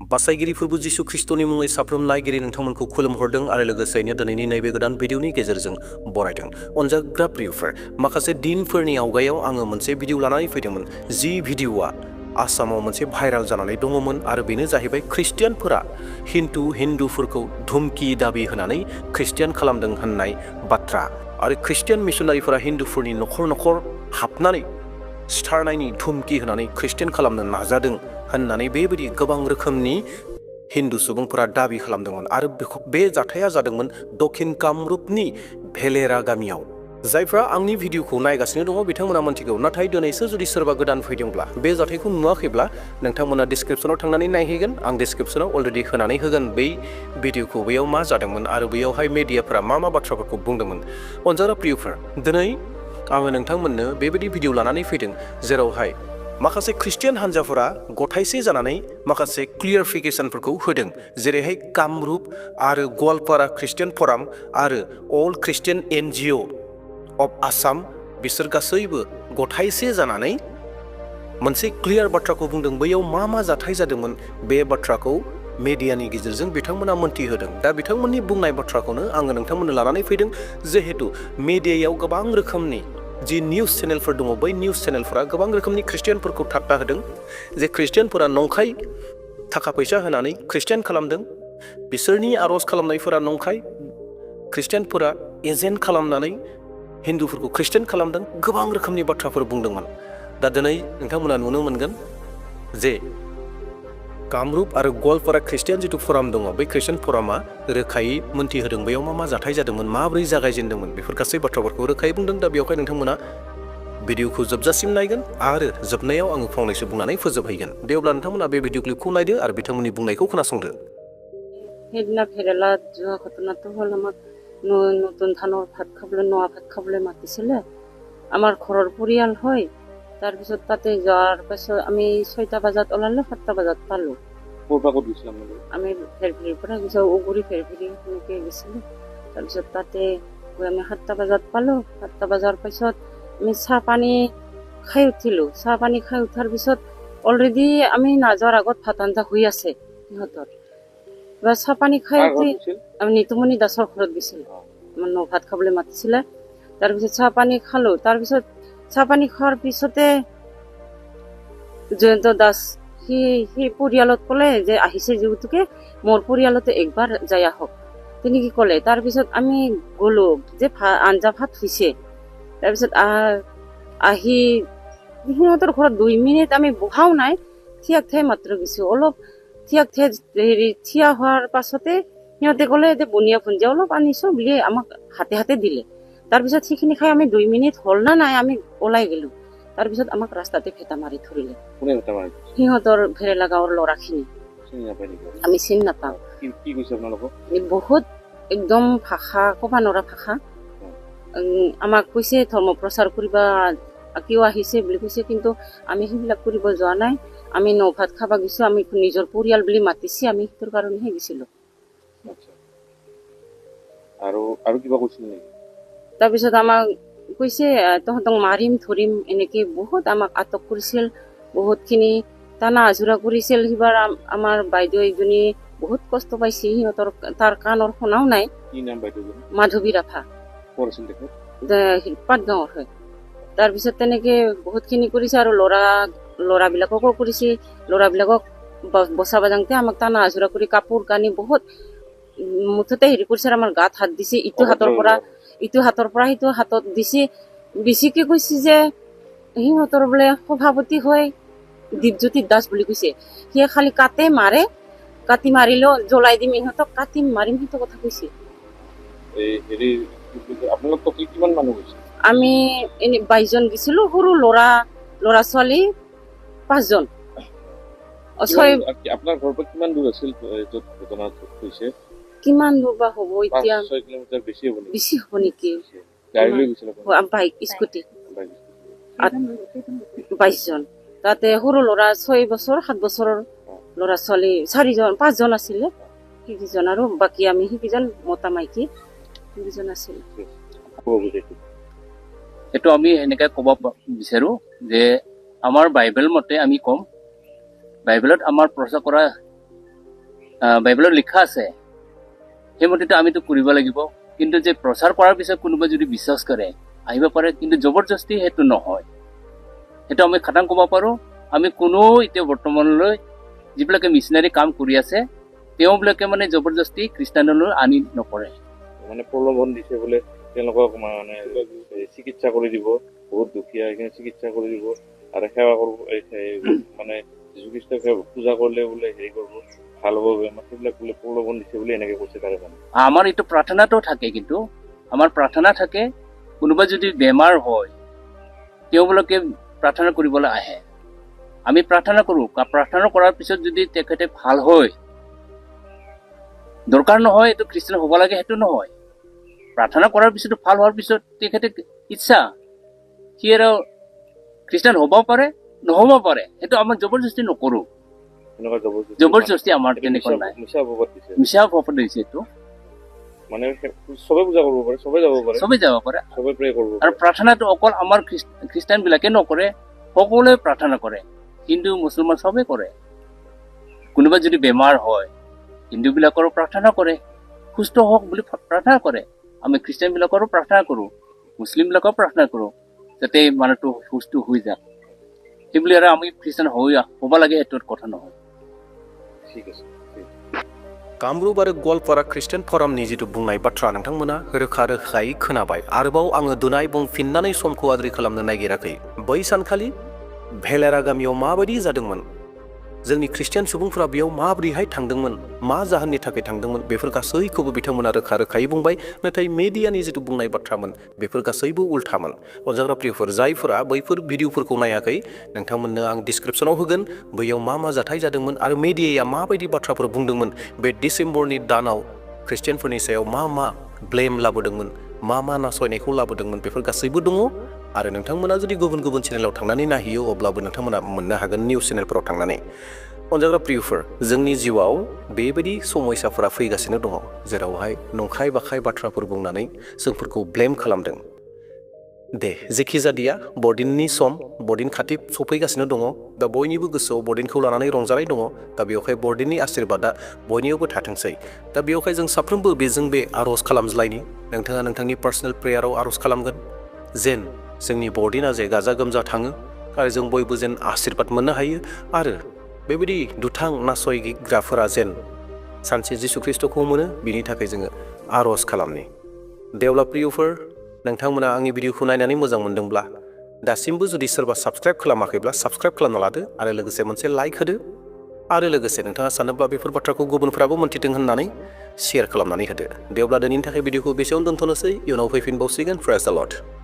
बासायगिरि फोरबो जिसु ख्रिस्टनि मुङै साफ्रोम नायगिरि नोंथांमोनखौ खुलुमहरदों आरो लोगोसेयैनो दिनैनि नैबे गोदान भिडिअनि गेजेरजों बरायदों। अनजाग्रा प्रियफोर, माखासे दिनफोरनि आवगायाव आङो मोनसे भिडिअ लानानै फैदोंमोन। जि भिडिअआ आसामाव मोनसे भाइराल जानानै दङमोन आरो बेनो जाहैबाय ख्रिस्टियानफोरा हिन्दुफोरखौ धुमकि दाबि होनानै ख्रिस्टियान खालामदों होननाय बाथ्रा आरो ख्रिस्टियान मिशनारिफोरा हिन्दुफोरनि न'खर न'खर हाबनानै सिथारनायनि धुमकि होनानै ख्रिस्टियान खालामनो नाजादों होननानै बेबायदि गोबां रोखोमनि हिन्दु सुबुंफोरा दाबि खालामदोंमोन आरो बे जाथाया जादोंमोन दक्षिण कामरुपनि भेलेरा गामियाव। जायफ्रा आंनि भिडिअखौ नायगासिनो दङ बिथांमोना मोनथिगौ, नाथाय दिनैसो जुदि सोरबा गोदान फैदोंब्ला बे जाथायखौ नुवाखैब्ला नोंथांमोना डिसक्रिपसनाव थांनानै नायहैगोन। आं डिसक्रिपसनाव अलरेडि होनानै होगोन बै भिडिअखौ, बेयाव मा जादोंमोन आरो बेयावहाय मेडियाफोरा मा बाथ्राफोरखौ बुंदोंमोन। अनजाग्रा प्रियफोर, दिनै आङो नोंथांमोननो बेबायदि भिडिअ लानानै फैदों जेरावहाय माखासे ख्रिस्टियान हान्जाफोरा गथायसे जानानै माखासे क्लियारिफिकेसनफोरखौ होदों, जेरैहाय कामरुप आरो गवालपारा ख्रिस्टियान फराम आरो अल ख्रिस्टियान NGO अफ आसाम, बिसोर गासैबो गथायसे जानानै मोनसे क्लियार बाथ्राखौ बुंदों। बैयाव मा जाथाय जादोंमोन बे बाथ्राखौ मेडियानि गेजेरजों बिथांमोना मोनथिहोदों। दा बिथांमोननि बुंनाय बाथ्राखौनो आङो नोंथांमोननो लानानै फैदों। जिहेतु मेडियायाव गोबां रोखोमनि जि निउस चेनेलफोर दङ, बै निउस चेनेलफोरा गोबां रोखोमनि ख्रिस्टियानफोरखौ ठाट्टा होदों जे ख्रिस्टियानफोरा नंखाय थाखा फैसा होनानै ख्रिस्टियान खालामदों, बिसोरनि आर'ज खालामनायफोरा नंखाय, ख्रिस्टियानफोरा एजेन्ट खालामनानै हिन्दुफोरखौ ख्रिस्टियान खालामदों, गोबां रोखोमनि बाथ्राफोर बुंदोंमोन। दा दिनै नोंथांमोना नुनो मोनगोन जे कामरुप आरो गवालपारा ख्रिस्टियान जिथु फराम दङ, बै ख्रिस्टियान फरामा रोखायै मोनथिहोदों बैयाव मा जाथाय जादोंमोन, माबोरै जागायजेनदोंमोन, बेफोर गासै बाथ्राफोरखौ रोखायै बुंदों। दा बेवहाय नोंथांमोना भिडिअखौ जोबजासिम नायगोन आरो जोबनायाव आङो फंनैसो बुंनानै फोजोबहैगोन। दे अब्ला नोंथांमोना बे भिडिअ क्लिपखौ नायदो आरो बिथांमोननि बुंनायखौ खोनासंदो। সেইদিনা ভেৰেলাত যোৱা ঘটনাটো হ'ল, আমাক নতুন ধানৰ ভাত খাবলৈ মাতিছিলে। আমাৰ ঘৰৰ পৰিয়াল হয়। তাৰপিছত তাতে যোৱাৰ পাছত আমি 6টা বজাত ওলালো, 7টা বজাত পালো। আমি ভেৰভেৰিৰ পৰা গৈছোঁ, উগুৰি ভেৰভেৰি সেনেকৈ গৈছিলোঁ। তাৰপিছত তাতে গৈ আমি 7টা বজাত পালোঁ। 7টা বজাৰ পাছত আমি চাহ পানী খাই উঠিলোঁ। চাহ পানী খাই উঠাৰ পিছত অলৰেডি আমি নাযোৱাৰ আগত ভাত আঞ্জা হৈ আছে সিহঁতৰ। এবাৰ চাহ পানী খাই উঠি আমি নিতুমণি দাসৰ ঘৰত গৈছিলোঁ। আমাৰ ভাত খাবলৈ মাতিছিলে। তাৰপিছত চাহ পানী খালোঁ। তাৰপিছত চাহ পানী খোৱাৰ পিছতে জয়ন্ত দাস সি পৰিয়ালত ক'লে যে আহিছে যিহেতুকে মোৰ পৰিয়ালতে একবাৰ যাই আহক, তেনেকে ক'লে। তাৰপিছত আমি গ'লো যে আঞ্জা ভাত হৈছে। তাৰপিছত আহি সিহঁতৰ ঘৰত 2 মিনিট আমি বহাও নাই, থিয়াক ঠাই মাত্ৰ গৈছোঁ। অলপ থিয়া হোৱাৰ পাছতে সিহঁতে ক'লে যে বনিয়া ভুঞ্জিয়া অলপ আনিছো বুলি আমাক হাতে দিলে। তাৰপিছত সেইখিনি খাই আমি 2 মিনিট হ'ল না নাই আমি ওলাই গেলো। তাৰপিছত আমাক ৰাস্তাতে ভেটা মাৰি ধৰিলে। সিহঁতৰ ভেৰেলা গাঁৱৰ ল'ৰাখিনি। আমি চিনি নাপাওঁ। বহুত একদম ভাষা ক'ব নোৱাৰা ভাষা। আমাক কৈছে ধৰ্ম প্ৰচাৰ কৰিবা কিয় আহিছে বুলি কৈছে, কিন্তু আমি সেইবিলাক কৰিব যোৱা নাই। আমি ভাত খাব গৈছোঁ, আমি নিজৰ পৰিয়াল বুলি মাতিছে, আমি সেইটোৰ কাৰণেহে গৈছিলোঁ। তাৰপিছত আমাক কৈছে তহঁতক মাৰিম ধৰিম, এনেকে বহুত আমাক আটক কৰিছিল, বহুতখিনি টানা আজোৰা কৰিছিল। সিবাৰ আমাৰ বাইদেউ এজনী বহুত কষ্ট পাইছে, তাৰ কাণৰ শুনাও নাই। মাধৱী ৰাভা, পাটগাঁৱৰ হয়। তাৰপিছত তেনেকে বহুতখিনি কৰিছে আৰু ল'ৰাবিলাককো কৰিছে। ল'ৰাবিলাকক বচাব যাওঁতে আমাক টানা আজোৰা কৰি কাপোৰ কানি বহুত মুঠতে হেৰি কৰিছে। আমাৰ গাত হাত দিছে, ইটো হাতৰ পৰা সিটো হাতত দিছে। বেছিকে কৈছে যে সিহঁতৰ বোলে সভাপতি হয় দীপজ্যোতি দাস বুলি কৈছে। সিয়ে খালি কাটি মাৰিলেও জ্বলাই দিম, ইহঁতক কাটি মাৰিম, সেইটো কথা কৈছে। আমি এনে 22 জন গৈছিলো, সৰু ল'ৰা ছোৱালী 5 জন। আপোনাৰ ঘৰৰ পৰা কিমান দূৰ আছিল য'ত ঘটনা হৈছে? কিমান দূৰ বা হ'ব এতিয়া? 5-6 কিলোমিটাৰ বেছি হ'ব নেকি? গাড়ী লৈ গৈছিল? বাইক স্কুটি 22 জন। তাতে সৰু ল'ৰা 6 বছৰ 7 বছৰৰ ল'ৰা ছোৱালী 5 জন আছিলে। সেইকেইজন আৰু বাকী আমি সেইকেইজন মতা মাইকী সেইকেইজন আছিলে। সেইটো আমি এনেকে ক'ব বিচাৰো যে আমাৰ বাইবেল মতে আমি ক'ম, বাইবেলত আমাৰ প্ৰচাৰ কৰা বাইবেলত লিখা আছে সেইমতেতো আমিতো কৰিব লাগিব কিন্তু যে প্ৰচাৰ কৰাৰ পিছত কোনোবা যদি বিশ্বাস কৰে আহিব পাৰে কিন্তু জবৰদস্তি সেইটো নহয় সেইটো আমি খাটাং ক'ব পাৰোঁ আমি কোনো এতিয়া বৰ্তমানলৈ যিবিলাকে মিছনাৰী কাম কৰি আছে তেওঁবিলাকে মানে জবৰদস্তি খ্ৰীষ্টানলৈ আনি নকৰে মানে প্ৰলোভন দিছে বোলে তেওঁলোকক মানে চিকিৎসা কৰি দিব বহুত দুখীয়া সেইখিনি চিকিৎসা কৰি দিব আৰু সেৱা কৰিব মানে যীশুখ্ৰীষ্টক পূজা কৰিলে বোলে হেৰি কৰিব ভাল হ'ব বেমাৰ সেইবিলাক বোলে প্ৰলোভন দিছে বুলি এনেকে কৈছে তাৰে মানে আমাৰ এইটো প্ৰাৰ্থনাটো থাকে কিন্তু আমাৰ প্ৰাৰ্থনা থাকে কোনোবা যদি বেমাৰ হয় তেওঁবিলাকে প্ৰাৰ্থনা কৰিবলৈ আহে আমি প্ৰাৰ্থনা কৰোঁ প্ৰাৰ্থনা কৰাৰ পিছত যদি তেখেতে ভাল হয় দৰকাৰ নহয় এইটো খ্ৰীষ্টান হ'ব লাগে সেইটো নহয় প্ৰাৰ্থনা কৰাৰ পিছতো ভাল হোৱাৰ পিছত তেখেতে ইচ্ছা সি আৰু খ্ৰীষ্টান হ'ব পাৰে নহ'ব পাৰে সেইটো আমাৰ জবৰদস্তি নকৰোঁ জবৰদস্তি আমাৰ তেনেকুৱা নাই মিছা ভপত দিছে এইটো মানে চবে পূজা কৰিব পাৰে চবে যাব পাৰে চবে প্ৰে কৰিব আৰু প্ৰাৰ্থনাটো অকল আমাৰ খ্ৰীষ্টান বিলাকে নকৰে সকলোৱে প্ৰাৰ্থনা কৰে হিন্দু মুছলমান চবে কৰে কোনোবা যদি বেমাৰ হয় হিন্দুবিলাকৰো প্ৰাৰ্থনা কৰে সুস্থ হওক বুলি প্ৰাৰ্থনা কৰে আমি খ্ৰীষ্টান বিলাকৰো প্ৰাৰ্থনা কৰোঁ মুছলিম বিলাকৰো প্ৰাৰ্থনা কৰোঁ যাতে মানুহটো সুস্থ হৈ যাক সেইবুলি আৰু আমি খ্ৰীষ্টান হ'ব লাগে এইটোৰ কথা নহয় ঠিক আছে कामरुप आरो गवालपारा ख्रिस्टियान फरामनि जिथु बुंनाय बाथ्रा नोंथांमोना रोखा रोखायै खोनाबाय आरोबाव आङो दोनाय बुंफिननानै समखौ आद्रि खालामनो नागिराखै बै सानखालि भेलेरा गामियाव माबायदि जादोंमोन जोंनि ख्रिस्टियान सुबुंफोरा बेयाव माबोरैहाय थांदोंमोन मा जाहोननि थाखाय थांदोंमोन बेफोर गासैखौबो बिथांमोना रोखा रोखायै बुंबाय नाथाय मेडियानि जिथु बुंनाय बाथ्रामोन बेफोर गासैबो उल्थामोन अनजाग्रा प्रियफोर जायफोरा बैफोर भिडिअफोरखौ नायाखै नोंथांमोननो आं डिसक्रिपसनाव होगोन बैयाव मा जाथाय जादोंमोन आरो मेडियाया माबायदि बाथ्राफोर बुंदोंमोन बे डिसेम्बरनि दानाव ख्रिस्टियानफोरनि सायाव मा ब्लेम लाबोदोंमोन मा नासयनायखौ लाबोदोंमोन बेफोर गासैबो दङ आरो नोंथांमोना जुदि गुबुन चेनेलाव थांनानै नायहैयो अब्लाबो नोंथांमोना मोननो हागोन निउस चेनेलफोराव थांनानै अनजाग्रा प्रियफोर जोंनि जिउआव बेबायदि समयसाफोरा फैगासिनो दङ जेरावहाय नंखाय बाखाय बाथ्राफोर बुंनानै जोंफोरखौ ब्लेम खालामदों दे जेखि जादिया बरदिननि सम बरदिन खाथि सफैगासिनो दङ दा बयनिबो गोसोआव बरदिनखौ लानानै रंजानाय दङ दा बेवहाय बरदिननि आशीर्बादा बयनियावबो थाथोंसै दा बेवहाय जों साफ्रोमबो बेजों बे आर'ज खालामज्लायनि नोंथाङा नोंथांनि पार्सनेल प्रेयाराव आर'ज खालामगोन जेन जोंनि बरदिना जे गाजा गोमजा थाङो आरो जों बयबो जेन आशीर्बाद मोननो हायो आरो बेबायदि दुथां नासयग्राफोरा जेन सानसे जिसु ख्रिस्टखौ मोनो बिनि थाखाय जोङो आर'ज खालामनि देवला प्रियफोर नोंथांमोना आंनि भिडिअखौ नायनानै मोजां मोनदोंब्ला दासिमबो जुदि सोरबा साबस्क्राइब खालामाखैब्ला साबस्क्राइब खालामना लादो आरो लोगोसे मोनसे लाइक होदो आरो लोगोसे नोंथाङा सानोब्ला बेफोर बाथ्राखौ गुबुनफ्राबो मोन्थिथों होननानै शेयार खालामनानै होदो देवब्ला दिनैनि थाखाय भिडिअखौ बेसेयावनो दोनथ'नोसै इयुनाव फैफिनबावसिगोन प्रेज द लर्ड